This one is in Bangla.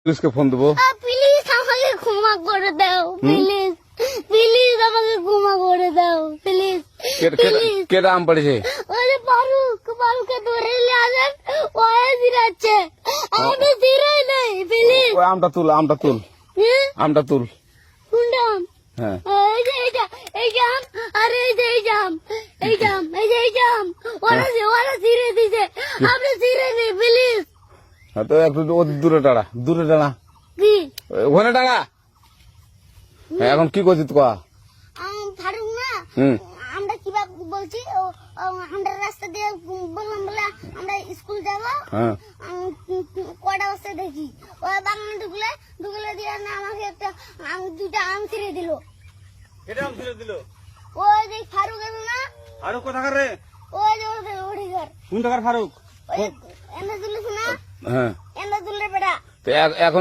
পুলিশকে ফোন দেবো। প্লিজ আমাকে ক্ষমা করে দাও, প্লিজ প্লিজ আমাকে ক্ষমা করে দাও, প্লিজ প্লিজ। কেটা আম পড়েছে? ওরে ফারুককে ধরে নিয়ে আসেন, ও জিরাচ্ছে, আমি জিরাই নাই, প্লিজ। ওই আমটা তুল, আমটা তুল, আমটা তুল। কোনটা আম? হ্যাঁ এই যে এই জাম, আরে এই যে এই জাম, এই জাম, এই যে এই জাম, ওরা জিরে দিছে, আপনি জিরে নেই, প্লিজ। হ্যাঁ, তো একটু দূরে টাড়া, দূরে টাড়া, কি ওখানে টাড়া। হ্যাঁ, এখন কি করছিস কয়া? ফারুক না, হুম আমরা কিভাবে বলছি, আমরা রাস্তা দিয়ে বললাম বলে আমরা স্কুল যাবো, হ্যাঁ কয়টা বস্তা দেখি ওই বাগানে ঢুকলে দিয়ে না আমাকে একটা দুইটা আম ছিঁড়ে দিল। এটা আম ছিঁড়ে দিল? ওই যে ফারুক এলো না, ফারুক কোথাকার রে? ওই যে ওঠে ঘর, কোন টাকার ফারুক? ওই এনে তুলিস না, হ্যাঁ, এনে তুললে বেটা। তো এখন